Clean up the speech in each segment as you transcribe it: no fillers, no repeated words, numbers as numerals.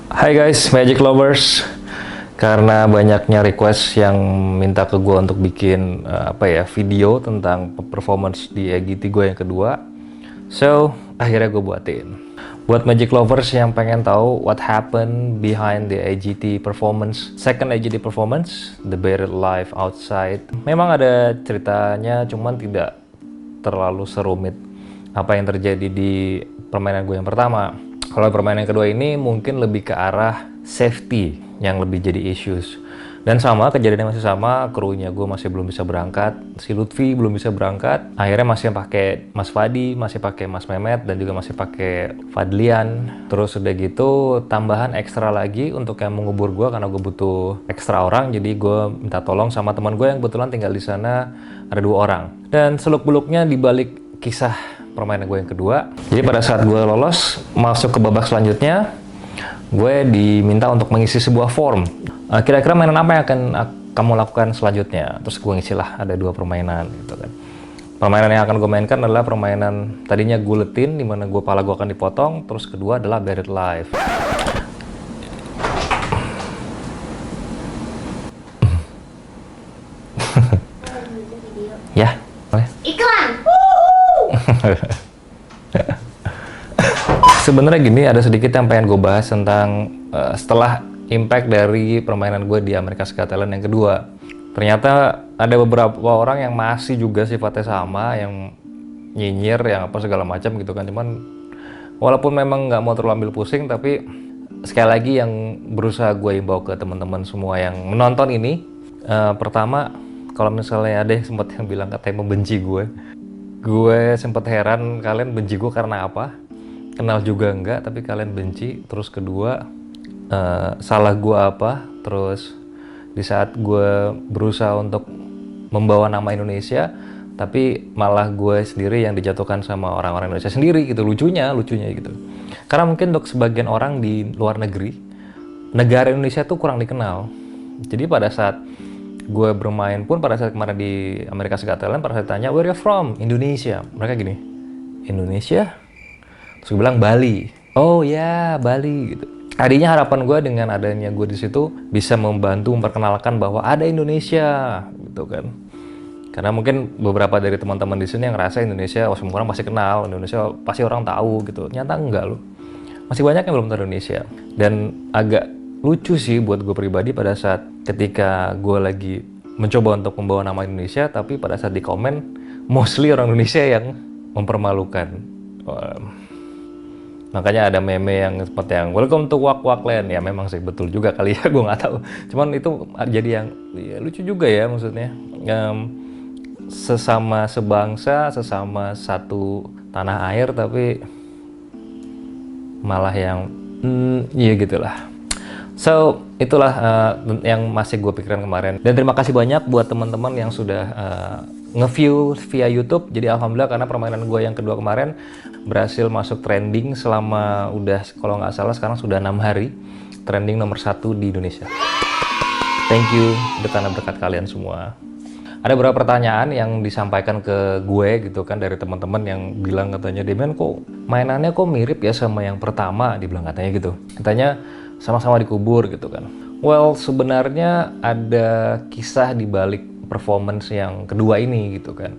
Hai guys, Magic Lovers. Karena banyaknya request yang minta ke gue untuk bikin video tentang performance di AGT gue yang kedua. So, akhirnya gue buatin. Buat Magic Lovers yang pengen tahu what happened behind the AGT performance, second AGT performance, The Buried Life Outside. Memang ada ceritanya, cuman tidak terlalu serumit apa yang terjadi di permainan gue yang pertama. Kalau permainan yang kedua ini mungkin lebih ke arah safety yang lebih jadi issues. Dan sama, kejadiannya masih sama, krunya gue masih belum bisa berangkat, si Lutfi belum bisa berangkat, akhirnya masih pakai Mas Fadi, masih pakai Mas Mehmet, dan juga masih pakai Fadlian. Terus udah gitu, tambahan ekstra lagi untuk yang mengubur gue karena gue butuh ekstra orang, jadi gue minta tolong sama teman gue yang kebetulan tinggal di sana, ada 2 orang. Dan seluk-beluknya dibalik kisah permainan gue yang kedua. Jadi pada saat gue lolos masuk ke babak selanjutnya, gue diminta untuk mengisi sebuah form. Kira-kira mainan apa yang akan kamu lakukan selanjutnya? Terus gue ngisi lah, ada 2 permainan gitu kan. Permainan yang akan gue mainkan adalah permainan tadinya guletin, dimana pala gue akan dipotong. Terus kedua adalah Buried Life. Ya, boleh. Iklan. Sebenarnya gini, ada sedikit yang pengen gue bahas tentang setelah impact dari permainan gue di America's Got Talent yang kedua. Ternyata ada beberapa orang yang masih juga sifatnya sama, yang nyinyir, yang apa segala macam gitu kan. Cuman walaupun memang nggak mau terlalu ambil pusing, tapi sekali lagi yang berusaha gue imbau ke teman-teman semua yang menonton ini, pertama, kalau misalnya ada yang sempat yang bilang katanya membenci gue sempat heran kalian benci gue karena apa. Kenal juga enggak, tapi kalian benci. Terus kedua, salah gue apa? Terus di saat gue berusaha untuk membawa nama Indonesia, tapi malah gue sendiri yang dijatuhkan sama orang-orang Indonesia sendiri gitu. Lucunya gitu. Karena mungkin untuk sebagian orang di luar negeri, negara Indonesia tuh kurang dikenal. Jadi pada saat gue bermain pun, pada saat kemarin di America's Got Talent, pada saat tanya where you from? Indonesia. Mereka gini, Indonesia? Terus gue bilang Bali. Oh ya, Bali gitu. Tadinya harapan gue dengan adanya gue di situ bisa membantu memperkenalkan bahwa ada Indonesia gitu kan. Karena mungkin beberapa dari teman-teman di sini yang ngerasa Indonesia, semua orang pasti kenal, Indonesia pasti orang tahu gitu. Nyata enggak loh. Masih banyak yang belum tahu Indonesia. Dan agak lucu sih buat gue pribadi pada saat ketika gue lagi mencoba untuk membawa nama Indonesia, tapi pada saat di komen mostly orang Indonesia yang mempermalukan. Makanya ada meme yang seperti yang welcome to Wak Wak Land. Ya memang sih betul juga kali ya, gue nggak tahu. Cuman itu jadi yang ya, lucu juga ya maksudnya. Sesama sebangsa, sesama satu tanah air, tapi malah yang ya gitulah. So, itulah yang masih gue pikiran kemarin. Dan terima kasih banyak buat teman-teman yang sudah nge-view via YouTube. Jadi alhamdulillah, karena permainan gue yang kedua kemarin berhasil masuk trending selama udah, kalau nggak salah sekarang sudah 6 hari. Trending nomor 1 di Indonesia. Thank you, itu karena berkat kalian semua. Ada beberapa pertanyaan yang disampaikan ke gue gitu kan dari teman-teman yang bilang katanya, Demian kok mainannya kok mirip ya sama yang pertama, dibilang katanya gitu. Katanya sama-sama dikubur gitu kan. Well, sebenarnya ada kisah di balik performance yang kedua ini gitu kan.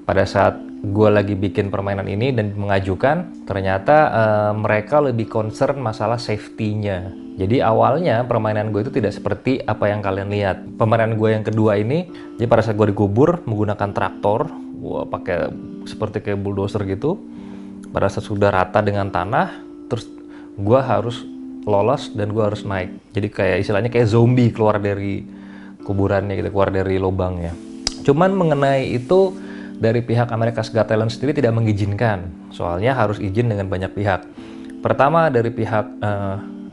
Pada saat gue lagi bikin permainan ini dan mengajukan, ternyata mereka lebih concern masalah safety-nya. Jadi awalnya permainan gue itu tidak seperti apa yang kalian lihat. Permainan gue yang kedua ini, jadi pada saat gue dikubur menggunakan traktor, gue pakai seperti kayak bulldozer gitu. Pada saat sudah rata dengan tanah, terus gue harus lolos dan gue harus naik. Jadi kayak istilahnya kayak zombie keluar dari kuburannya gitu, keluar dari lubangnya. Cuman mengenai itu dari pihak America's Got Talent sendiri tidak mengizinkan. Soalnya harus izin dengan banyak pihak. Pertama dari pihak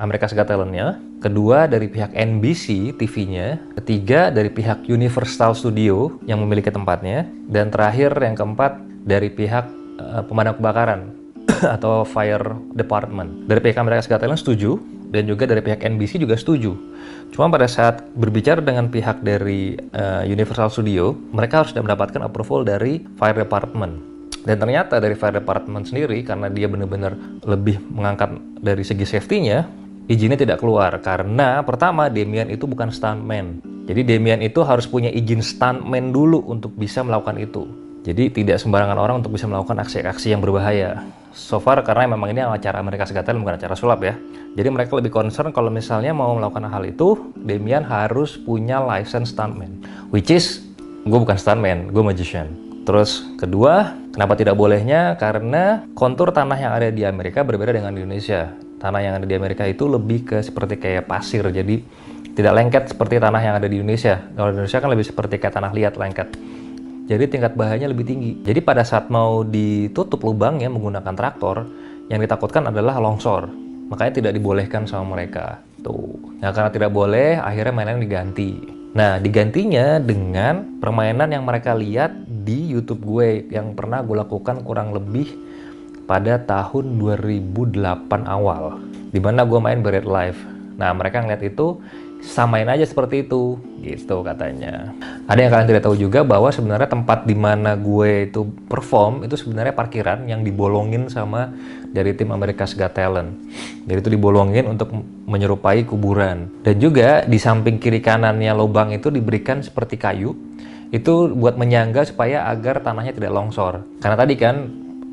America's Got Talent-nya, kedua dari pihak NBC TV-nya, ketiga dari pihak Universal Studio yang memiliki tempatnya, dan terakhir yang keempat dari pihak pemadam kebakaran atau fire department. Dari pihak America's Got Talent setuju, dan juga dari pihak NBC juga setuju. Cuma pada saat berbicara dengan pihak dari Universal Studio, mereka harus sudah mendapatkan approval dari fire department. Dan ternyata dari fire department sendiri, karena dia benar-benar lebih mengangkat dari segi safety-nya, izinnya tidak keluar karena pertama Damian itu bukan stuntman. Jadi Damian itu harus punya izin stuntman dulu untuk bisa melakukan itu. Jadi tidak sembarangan orang untuk bisa melakukan aksi-aksi yang berbahaya. So far karena memang ini acara America's Got Talent bukan acara sulap ya. Jadi mereka lebih concern kalau misalnya mau melakukan hal itu, Damian harus punya license stuntman. Which is, gue bukan stuntman, gue magician. Terus kedua, kenapa tidak bolehnya? Karena kontur tanah yang ada di Amerika berbeda dengan di Indonesia. Tanah yang ada di Amerika itu lebih ke seperti kayak pasir, jadi tidak lengket seperti tanah yang ada di Indonesia. Kalau di Indonesia kan lebih seperti kayak tanah liat lengket. Jadi tingkat bahayanya lebih tinggi. Jadi pada saat mau ditutup lubangnya menggunakan traktor, yang ditakutkan adalah longsor. Makanya tidak dibolehkan sama mereka. Tuh. Nah, karena tidak boleh, akhirnya mainan diganti. Nah, digantinya dengan permainan yang mereka lihat di YouTube gue yang pernah gue lakukan kurang lebih pada tahun 2008 awal. Dimana gue main Buried Life. Nah, mereka ngeliat itu, samain aja seperti itu gitu katanya. Ada yang kalian tidak tahu juga bahwa sebenarnya tempat di mana gue itu perform itu sebenarnya parkiran yang dibolongin sama dari tim America's Got Talent. Jadi itu dibolongin untuk menyerupai kuburan. Dan juga di samping kiri kanannya lubang itu diberikan seperti kayu. Itu buat menyangga supaya agar tanahnya tidak longsor. Karena tadi kan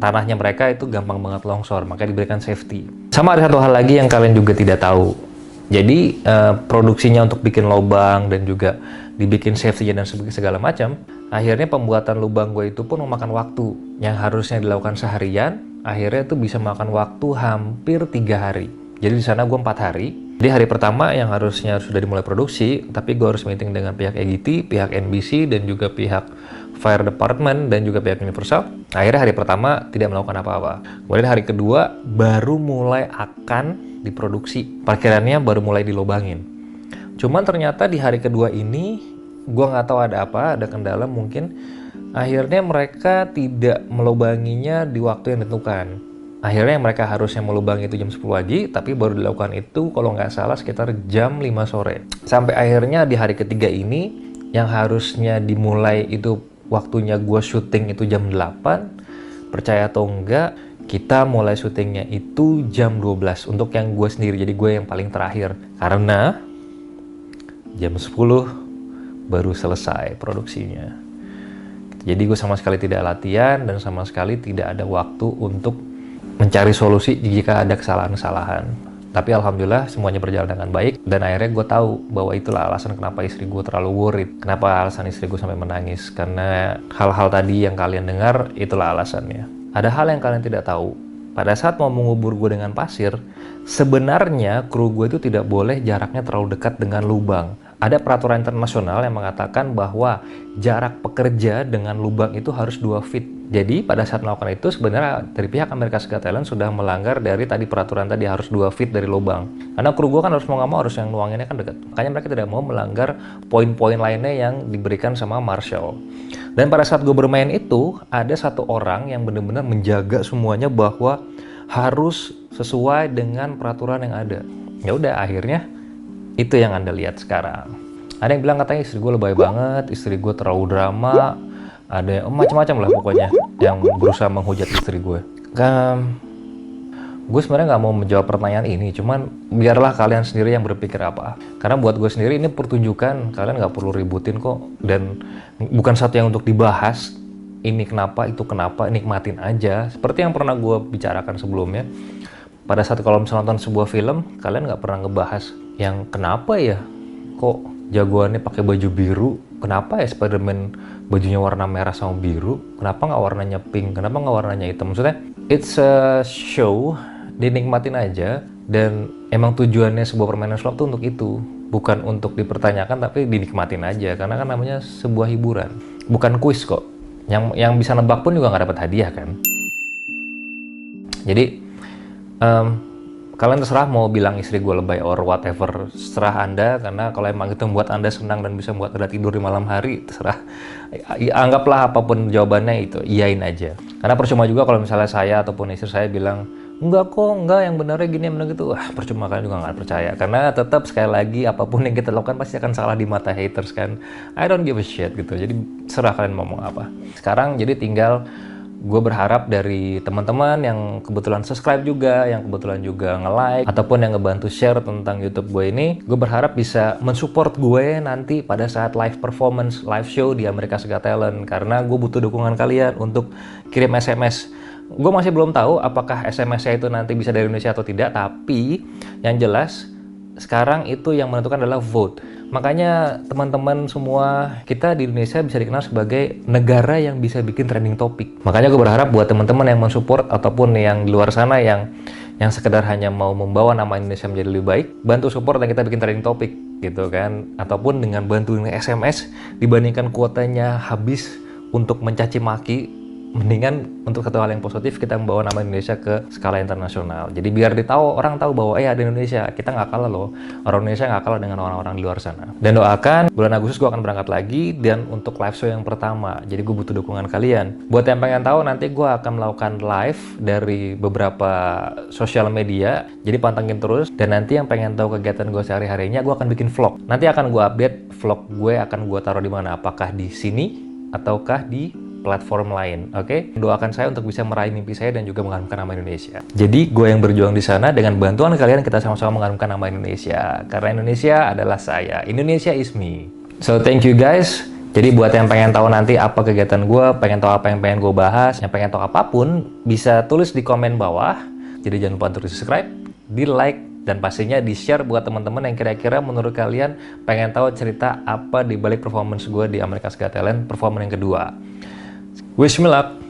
tanahnya mereka itu gampang banget longsor, makanya diberikan safety. Sama ada satu hal lagi yang kalian juga tidak tahu. Jadi produksinya untuk bikin lubang dan juga dibikin safety-nya dan segala macam, akhirnya pembuatan lubang gue itu pun memakan waktu yang harusnya dilakukan seharian, akhirnya itu bisa memakan waktu hampir 3 hari. Jadi di sana gue 4 hari. Jadi hari pertama yang harusnya sudah dimulai produksi, tapi gue harus meeting dengan pihak EGT, pihak NBC dan juga pihak Fire Department dan juga pihak Universal. Akhirnya hari pertama tidak melakukan apa-apa. Kemudian hari kedua baru mulai akan diproduksi. Parkirannya baru mulai dilobangin. Cuman ternyata di hari kedua ini, gue nggak tahu ada apa, ada kendala mungkin. Akhirnya mereka tidak melobanginya di waktu yang ditentukan. Akhirnya mereka harusnya melubangi itu jam 10 pagi, tapi baru dilakukan itu kalau nggak salah sekitar jam 5 sore. Sampai akhirnya di hari ketiga ini, yang harusnya dimulai itu waktunya gue syuting itu jam 8, percaya atau enggak, kita mulai syutingnya itu jam 12 untuk yang gue sendiri, jadi gue yang paling terakhir. Karena jam 10 baru selesai produksinya. Jadi gue sama sekali tidak latihan dan sama sekali tidak ada waktu untuk mencari solusi jika ada kesalahan-kesalahan. Tapi alhamdulillah semuanya berjalan dengan baik dan akhirnya gue tahu bahwa itulah alasan kenapa istri gue terlalu worried. Kenapa alasan istri gue sampai menangis. Karena hal-hal tadi yang kalian dengar itulah alasannya. Ada hal yang kalian tidak tahu. Pada saat mau mengubur gue dengan pasir, sebenarnya kru gue itu tidak boleh jaraknya terlalu dekat dengan lubang. Ada peraturan internasional yang mengatakan bahwa jarak pekerja dengan lubang itu harus 2 feet. Jadi pada saat melakukan itu sebenarnya dari pihak America's Got Talent sudah melanggar dari tadi peraturan tadi harus 2 feet dari lubang. Karena kru gue kan harus mau nggak mau harus yang nuanginnya kan dekat. Makanya mereka tidak mau melanggar poin-poin lainnya yang diberikan sama Marshall. Dan pada saat gue bermain itu ada satu orang yang benar-benar menjaga semuanya bahwa harus sesuai dengan peraturan yang ada. Ya udah akhirnya itu yang Anda lihat sekarang. Ada yang bilang katanya istri gue lebay banget, istri gue terlalu drama, ada macam-macam lah pokoknya yang berusaha menghujat istri gue. Gue sebenarnya nggak mau menjawab pertanyaan ini, cuman biarlah kalian sendiri yang berpikir apa. Karena buat gue sendiri ini pertunjukan, kalian nggak perlu ributin kok. Dan bukan satu yang untuk dibahas, ini kenapa, itu kenapa, nikmatin aja. Seperti yang pernah gue bicarakan sebelumnya, pada saat kalau misalnya nonton sebuah film, kalian nggak pernah ngebahas yang kenapa ya kok jagoannya pakai baju biru, kenapa ya Spider-Man bajunya warna merah sama biru, kenapa nggak warnanya pink, kenapa nggak warnanya hitam. Maksudnya it's a show, dinikmatin aja. Dan emang tujuannya sebuah permainan sulap tuh untuk itu, bukan untuk dipertanyakan tapi dinikmatin aja, karena kan namanya sebuah hiburan, bukan kuis kok. Yang bisa nebak pun juga nggak dapat hadiah kan. Jadi kalian terserah mau bilang istri gue lebay or whatever, serah Anda. Karena kalau emang itu membuat Anda senang dan bisa membuat Anda tidur di malam hari, terserah. Anggaplah apapun jawabannya itu, iyain aja. Karena percuma juga kalau misalnya saya ataupun istri saya bilang, enggak kok, enggak, yang benarnya gini, yang benar gitu. Percuma, kalian juga nggak percaya. Karena tetap sekali lagi, apapun yang kita lakukan pasti akan salah di mata haters kan. I don't give a shit gitu. Jadi serah kalian mau ngomong apa. Sekarang jadi tinggal gue berharap dari teman-teman yang kebetulan subscribe juga, yang kebetulan juga nge-like, ataupun yang ngebantu share tentang YouTube gue ini, gue berharap bisa mensupport gue nanti pada saat live performance, live show di America's Got Talent, karena gue butuh dukungan kalian untuk kirim SMS. Gue masih belum tahu apakah SMS-nya itu nanti bisa dari Indonesia atau tidak, tapi yang jelas sekarang itu yang menentukan adalah vote. Makanya teman-teman semua, kita di Indonesia bisa dikenal sebagai negara yang bisa bikin trending topik. Makanya gue berharap buat teman-teman yang mensupport ataupun yang di luar sana yang sekedar hanya mau membawa nama Indonesia menjadi lebih baik, bantu support dan kita bikin trending topik gitu kan. Ataupun dengan bantu SMS dibandingkan kuotanya habis untuk mencaci maki, mendingan untuk satu hal yang positif kita membawa nama Indonesia ke skala internasional. Jadi biar orang tahu bahwa ada Indonesia, kita nggak kalah loh. Orang Indonesia nggak kalah dengan orang-orang di luar sana. Dan doakan bulan Agustus gue akan berangkat lagi dan untuk live show yang pertama. Jadi gue butuh dukungan kalian. Buat yang pengen tahu, nanti gue akan melakukan live dari beberapa sosial media. Jadi pantengin terus. Dan nanti yang pengen tahu kegiatan gue sehari-harinya, gue akan bikin vlog. Nanti akan gue update vlog gue akan gue taruh di mana. Apakah di sini ataukah di platform lain, oke? Doakan saya untuk bisa meraih mimpi saya dan juga mengharumkan nama Indonesia. Jadi, gue yang berjuang di sana, dengan bantuan kalian kita sama-sama mengharumkan nama Indonesia. Karena Indonesia adalah saya. Indonesia is me. So, thank you guys. Jadi, buat yang pengen tahu nanti apa kegiatan gue, pengen tahu apa yang pengen gue bahas, yang pengen tahu apapun, bisa tulis di komen bawah. Jadi, jangan lupa untuk di-subscribe, di-like, dan pastinya di-share buat teman-teman yang kira-kira menurut kalian pengen tahu cerita apa di balik performance gue di America's Got Talent performance yang kedua. Wish me luck!